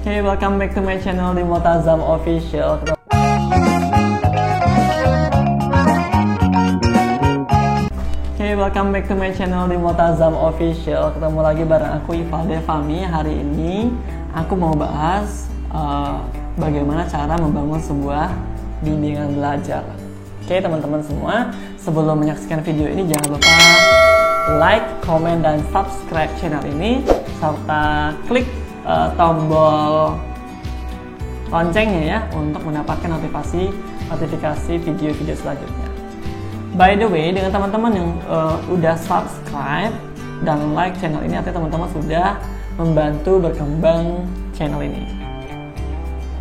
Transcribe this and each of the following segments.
Hey, welcome back to my channel di Multazam Official. Hey, welcome back to my channel di Multazam Official. Ketemu lagi bareng aku Ivalde Fahmi. Hari ini aku mau bahas bagaimana cara membangun sebuah bimbingan belajar. Oke teman-teman semua, sebelum menyaksikan video ini jangan lupa like, comment, dan subscribe channel ini serta klik tombol loncengnya ya untuk mendapatkan notifikasi video-video selanjutnya. By the way, dengan teman-teman yang udah subscribe dan like channel ini, artinya teman-teman sudah membantu berkembang channel ini.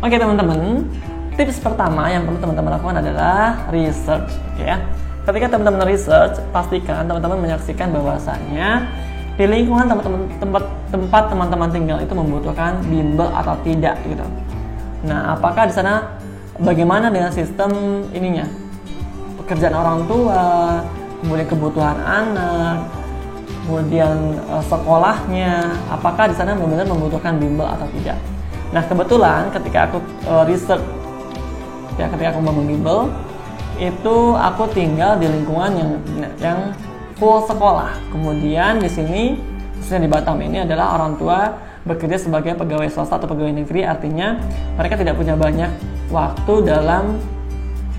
Oke teman-teman, tips pertama yang perlu teman-teman lakukan adalah research, ya. Ketika teman-teman research, pastikan teman-teman menyaksikan bahwasannya di lingkungan tempat teman-teman tinggal itu membutuhkan bimbel atau tidak gitu. Nah, apakah di sana bagaimana dengan sistem ininya? Pekerjaan orang tua, kemudian kebutuhan anak, kemudian sekolahnya, apakah di sana benar-benar membutuhkan bimbel atau tidak? Nah, kebetulan ketika aku research ya, ketika aku membangun bimbel, itu aku tinggal di lingkungan yang full sekolah. Kemudian di sini, khususnya di Batam ini adalah orang tua bekerja sebagai pegawai swasta atau pegawai negeri, artinya mereka tidak punya banyak waktu dalam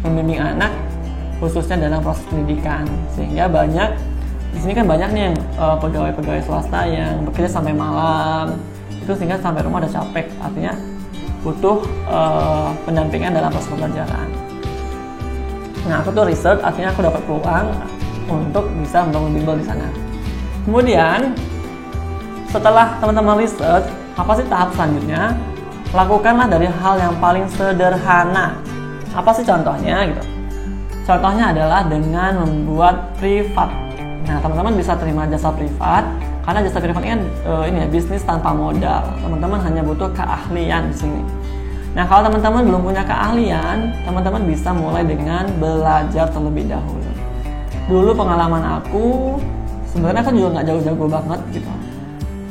membimbing anak, khususnya dalam proses pendidikan. Sehingga banyak di sini kan banyak nih yang pegawai-pegawai swasta yang bekerja sampai malam, itu sehingga sampai rumah udah capek, artinya butuh pendampingan dalam proses pembelajaran. Nah, aku tuh research, artinya aku dapat peluang untuk bisa membangun bimbel di sana. Kemudian setelah teman-teman research, apa sih tahap selanjutnya? Lakukanlah dari hal yang paling sederhana. Apa sih contohnya gitu? Contohnya adalah dengan membuat privat. Nah, teman-teman bisa terima jasa privat karena jasa privat ini kan bisnis tanpa modal. Teman-teman hanya butuh keahlian di sini. Nah, kalau teman-teman belum punya keahlian, teman-teman bisa mulai dengan belajar terlebih dahulu. Dulu pengalaman aku, sebenarnya aku juga nggak jago-jago banget gitu.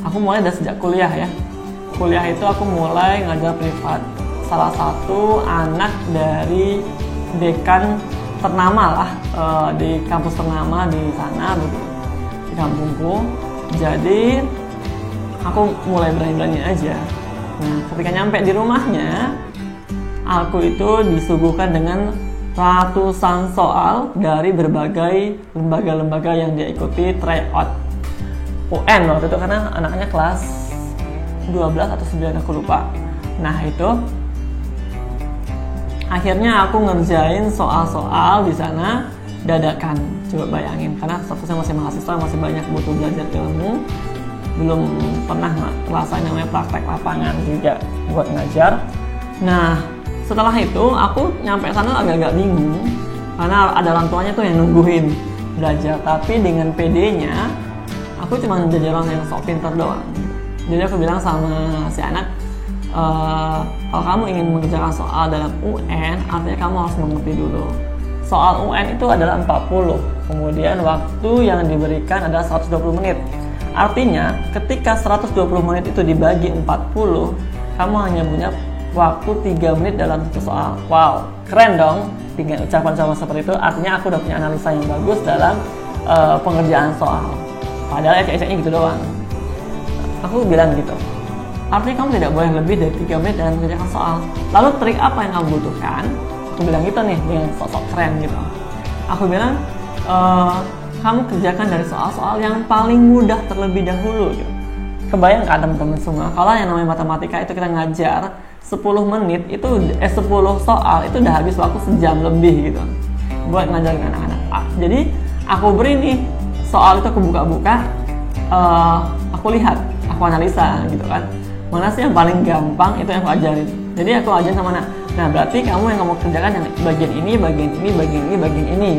Aku mulai dari sejak kuliah ya. Kuliah itu aku mulai ngajar privat. Salah satu anak dari dekan ternama lah di kampus ternama di sana, di kampungku. Jadi aku mulai berani-berani aja. Nah, ketika nyampe di rumahnya, aku itu disuguhkan dengan ratusan soal dari berbagai lembaga-lembaga yang dia ikuti tryout UN waktu itu, karena anaknya kelas 12 atau 9 aku lupa. Nah, itu akhirnya aku ngerjain soal-soal di sana dadakan. Coba bayangin, karena statusnya masih mahasiswa, masih banyak butuh belajar ilmu, belum pernah ngerasain namanya praktek lapangan juga buat ngajar. Nah, setelah itu aku nyampe sana agak-agak bingung karena ada orang tuanya tuh yang nungguin belajar, tapi dengan PD-nya aku cuma jadi orang yang sok pinter doang. Jadi aku bilang sama si anak, kalau kamu ingin mengerjakan soal dalam UN, artinya kamu harus mengerti dulu. Soal UN itu adalah 40, kemudian waktu yang diberikan adalah 120 menit. Artinya ketika 120 menit itu dibagi 40, kamu hanya punya waktu 3 menit dalam satu soal. Wow, keren dong dengan ucapan-ucapan seperti itu. Artinya aku udah punya analisa yang bagus dalam pengerjaan soal. Padahal ecek-eceknya gitu doang. Aku bilang gitu, artinya kamu tidak boleh lebih dari 3 menit dalam mengerjakan soal. Lalu trik apa yang kamu butuhkan? Aku bilang gitu nih dengan sok-sok keren gitu. Aku bilang, kamu kerjakan dari soal-soal yang paling mudah terlebih dahulu gitu. Kebayang kan teman-teman semua, kalau yang namanya matematika itu kita ngajar 10 menit itu 10 soal itu udah habis waktu sejam lebih gitu buat ngajarin anak-anak. Jadi aku beri nih soal itu, aku buka-buka, aku lihat, aku analisa gitu kan, mana sih yang paling gampang, itu yang aku ajarin. Jadi aku ajarin sama anak, nah berarti kamu yang kamu kerjakan yang bagian ini, bagian ini, bagian ini, bagian ini.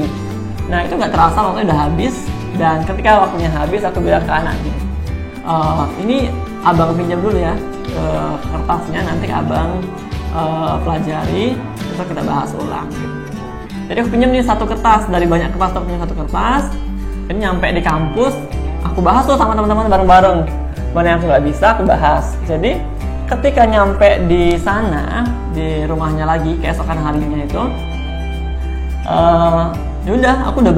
Nah, itu nggak terasa waktunya udah habis. Dan ketika waktunya habis, aku bilang ke anak gini, ini abang pinjam dulu ya kertasnya, nanti abang pelajari, terus kita bahas ulang gitu. Jadi aku pinjam nih satu kertas, dari banyak kertas aku punya satu kertas. Ini nyampe di kampus, aku bahas tuh sama teman-teman bareng-bareng. Mana yang aku nggak bisa, aku bahas. Jadi ketika nyampe di sana, di rumahnya lagi keesokan harinya itu, udah aku udah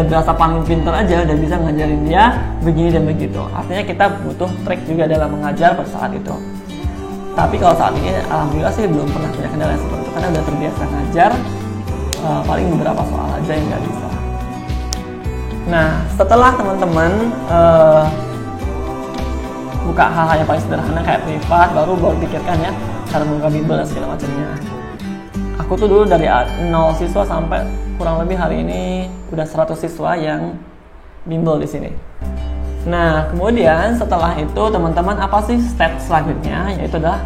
berasa paling pinter aja, udah bisa ngajarin dia begini dan begitu. Artinya kita butuh trik juga dalam mengajar pada saat itu. Tapi kalau saat ini alhamdulillah sih belum pernah punya kendala seperti itu karena udah terbiasa ngajar, paling beberapa soal aja yang nggak bisa. Nah, setelah teman-teman buka hal-hal yang paling sederhana kayak privat, baru pikirkan ya cara membuka bimbel dan segala macamnya. Aku tuh dulu dari 0 siswa sampai kurang lebih hari ini udah 100 siswa yang bimbel di sini. Nah, kemudian setelah itu teman-teman apa sih step selanjutnya? Yaitu adalah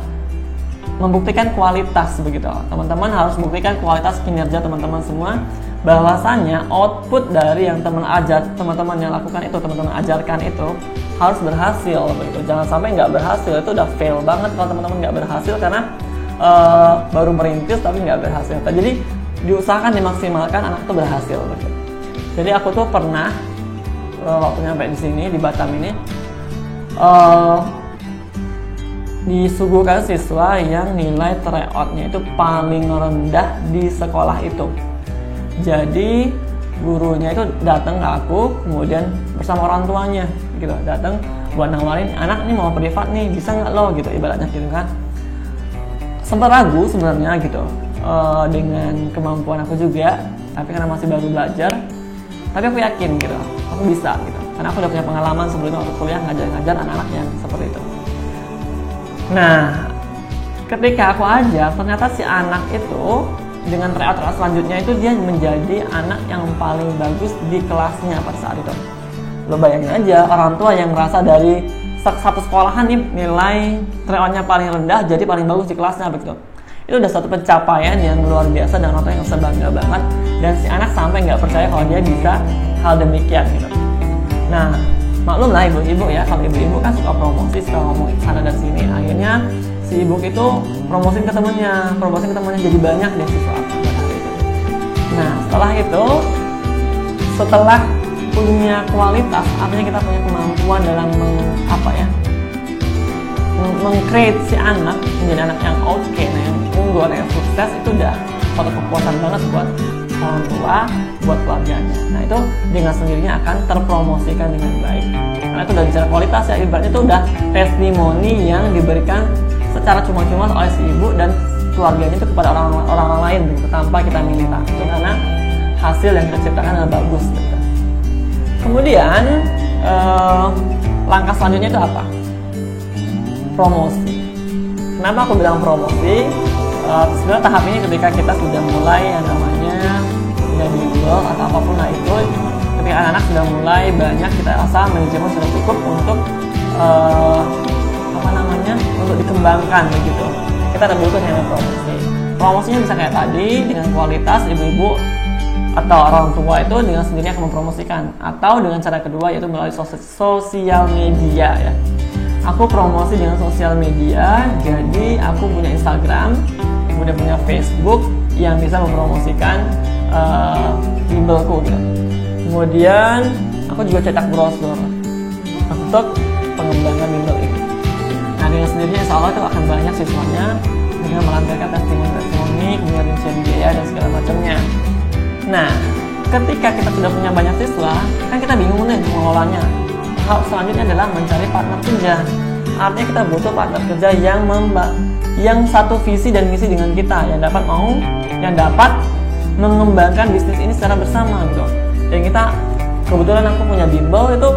membuktikan kualitas begitu. Teman-teman harus membuktikan kualitas kinerja teman-teman semua, bahwasannya output dari yang teman-teman yang lakukan itu, teman-teman ajarkan itu harus berhasil begitu. Jangan sampai nggak berhasil, itu udah fail banget kalau teman-teman nggak berhasil karena baru merintis tapi nggak berhasil. Jadi diusahakan dimaksimalkan anak itu berhasil begitu. Jadi aku tuh pernah waktu nyampe di sini di Batam ini disuguhkan siswa yang nilai tryout-nya itu paling rendah di sekolah itu. Jadi gurunya itu datang ke aku, kemudian bersama orang tuanya gitu, datang buat nawarin, anak ini mau privat nih, bisa nggak lo gitu, ibaratnya gitu kan. Sempat ragu sebenarnya gitu dengan kemampuan aku juga, tapi karena masih baru belajar, tapi aku yakin gitu, aku bisa gitu, karena aku udah punya pengalaman sebelumnya waktu kuliah ngajar anak-anak yang seperti itu. Nah, ketika aku ajar, ternyata si anak itu dengan tryout selanjutnya itu dia menjadi anak yang paling bagus di kelasnya pada saat itu. Lo bayangin aja, orang tua yang merasa dari satu sekolahan nih nilai tryoutnya paling rendah jadi paling bagus di kelasnya begitu. Itu udah satu pencapaian yang luar biasa dan orang tua yang sebangga banget, dan si anak sampai nggak percaya kalau dia bisa hal demikian gitu. Nah, maklum lah ibu-ibu ya, kalau ibu-ibu kan suka promosi, suka ngomong sana dan sini. Akhirnya si ibu itu promosiin ke temennya jadi banyak deh siswa. Nah, setelah punya kualitas, artinya kita punya kemampuan dalam meng-create si anak menjadi anak yang oke, yang unggul, yang sukses, itu udah suatu kepuasan banget buat orang tua, buat keluarganya. Nah, itu dengan sendirinya akan terpromosikan dengan baik. Karena itu udah bicara kualitas ya, ibaratnya itu udah testimoni yang diberikan secara cuma-cuma oleh si ibu dan keluarganya itu kepada orang lain begitu, tanpa kita minta. Itu karena hasil yang kita ciptakan adalah bagus gitu. Kemudian langkah selanjutnya itu apa? Promosi. Kenapa aku bilang promosi? Sebenarnya tahap ini ketika kita sudah mulai yang namanya punya bimbel atau apapun lah itu, ketika anak-anak sudah mulai banyak, kita rasa manajemen sudah cukup untuk untuk dikembangkan begitu. Kita ada butuh yang promosi. Promosinya bisa kayak tadi dengan kualitas, ibu-ibu atau orang tua itu dengan sendirinya akan mempromosikan, atau dengan cara kedua yaitu melalui sosial media ya. Aku promosi dengan sosial media, jadi aku punya Instagram, kemudian punya Facebook yang bisa mempromosikan bimbelku gitu. Kemudian aku juga cetak brosur untuk pengembangan bimbel ini. Nah, dengan sendirinya insya Allah itu akan banyak siswanya dengan melampirkan testimoni, kemudian rincian biaya dan segala macamnya. Nah, ketika kita sudah punya banyak siswa, kan kita bingung nih mengelolanya. Hal selanjutnya adalah mencari partner kerja. Artinya kita butuh partner kerja yang satu visi dan misi dengan kita, yang dapat mengembangkan bisnis ini secara bersama gitu. Dan kita kebetulan aku punya bimbel itu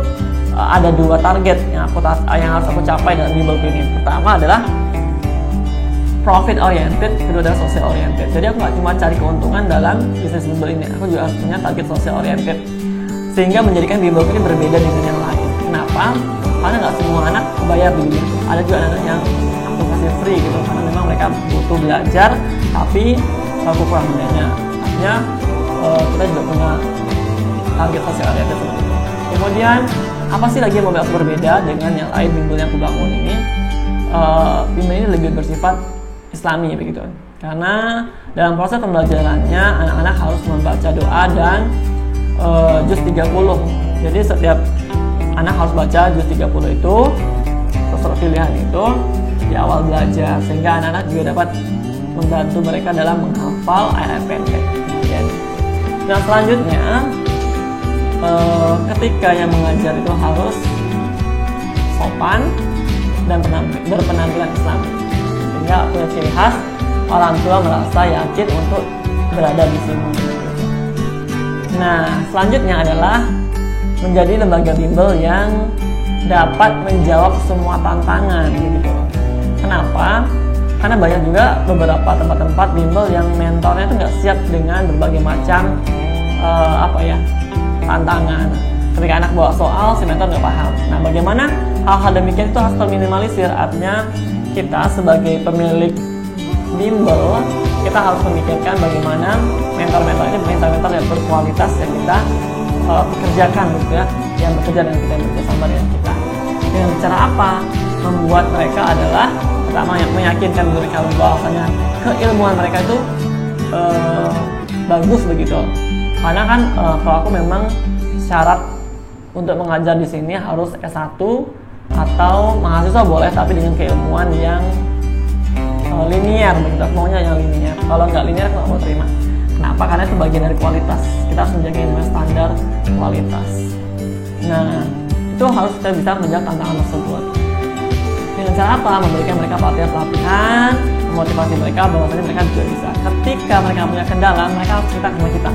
ada 2 target yang harus aku capai dalam bimbel ini. Pertama adalah profit oriented, kedua adalah social oriented. Jadi aku nggak cuma cari keuntungan dalam bisnis bimbel ini, aku juga harus punya target social oriented, sehingga menjadikan bimbel ini berbeda dengan yang lain. Kenapa? Karena nggak semua anak bayar di bimbel. Ada juga anak yang aku kasih free gitu, karena memang mereka butuh belajar, tapi aku kurang dana. Artinya kita juga punya target social oriented seperti itu. Kemudian apa sih lagi yang membuat aku berbeda dengan yang lain bimbel yang aku bangun ini? Bimbel ini lebih bersifat Islami begitu. Karena dalam proses pembelajarannya anak-anak harus membaca doa dan juz 30. Jadi setiap anak harus baca juz 30 itu, sesuatu pilihan itu. di awal belajar, sehingga anak-anak juga dapat membantu mereka dalam menghafal ayat pendek. Nah selanjutnya, ketika yang mengajar itu harus sopan dan berpenampilan Islami, sehingga punya ciri khas orang tua merasa yakin untuk berada di sini. Nah selanjutnya adalah menjadi lembaga bimbel yang dapat menjawab semua tantangan gitu. Kenapa? Karena banyak juga beberapa tempat-tempat bimbel yang mentornya itu nggak siap dengan berbagai macam tantangan. Ketika anak bawa soal, si mentor nggak paham. Nah, bagaimana hal-hal demikian itu harus terminimalisir. Artinya kita sebagai pemilik bimbel, kita harus memikirkan bagaimana mentor-mentor ini mentor-mentor yang berkualitas yang kita pekerjakan gitu ya, yang bekerja dengan kita, yang bekerjasama dengan kita. Dengan cara apa? Membuat mereka adalah pertama yang meyakinkan mereka bahwasanya keilmuan mereka itu bagus begitu. Karena kan kalau aku memang syarat untuk mengajar di sini harus S1 atau mahasiswa boleh, tapi dengan keilmuan yang linear begitu. Aku maunya yang linear. Kalau nggak linear aku nggak mau terima. Kenapa? Karena itu bagian dari kualitas. Kita harus menjaga standar kualitas. Nah, itu harus kita bisa menjawab tantangan tersebut. Dengan cara apa? Memberikan mereka pelatihan, memotivasi mereka bahwasanya mereka juga bisa. Ketika mereka punya kendala, mereka harus cerita ke kita.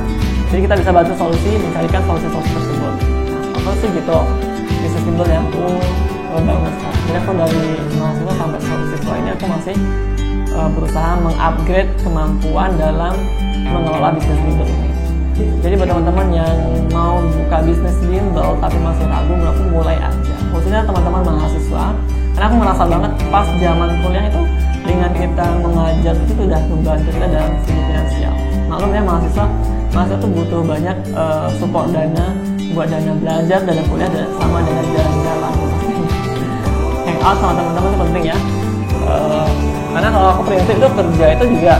Jadi kita bisa bantu solusi, mencarikan solusi-solusi tersebut. Nah, aku sih gitu. Bisnis bimbel yang aku bangun sekarang. Jadi aku dari mahasiswa sampai siswa ini aku masih berusaha mengupgrade kemampuan dalam mengelola bisnis bimbel ini. Jadi buat teman-teman yang mau buka bisnis bimbel tapi masih ragu, aku mulai aja. Khususnya teman-teman mahasiswa, karena aku merasa banget pas zaman kuliah itu dengan kita mengajar itu sudah membantu kita dalam segi finansial. Maklum ya mahasiswa tuh butuh banyak support dana buat dana belajar, dana kuliah, sama dana jalan-jalan. Hangout sama teman-teman itu penting ya. Karena kalau aku prinsip itu kerja itu juga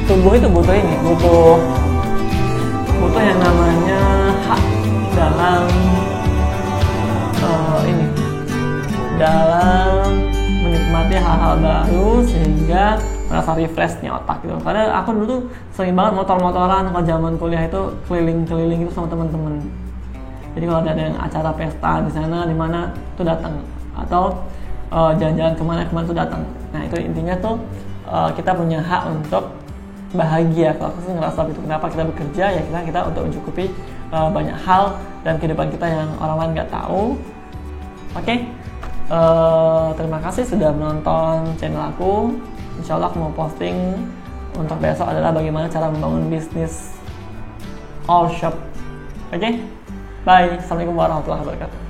tubuh itu butuh yang namanya hak dalam dalam menikmati hal-hal baru sehingga merasa refresh nih otak gitu. Karena aku dulu tuh sering banget motor-motoran kalau zaman kuliah itu keliling-keliling itu sama teman-teman. Jadi kalau ada yang acara pesta di sana di mana tuh datang, atau jalan-jalan kemana tuh datang. Nah itu intinya tuh kita punya hak untuk bahagia. Kalau aku sih ngerasa itu kenapa kita bekerja ya kita untuk mencukupi banyak hal dan kehidupan kita yang orang lain nggak tahu. Oke. Terima kasih sudah menonton channel aku. Insya Allah aku mau posting untuk besok adalah bagaimana cara membangun bisnis all shop. Oke, bye. Assalamualaikum warahmatullahi wabarakatuh.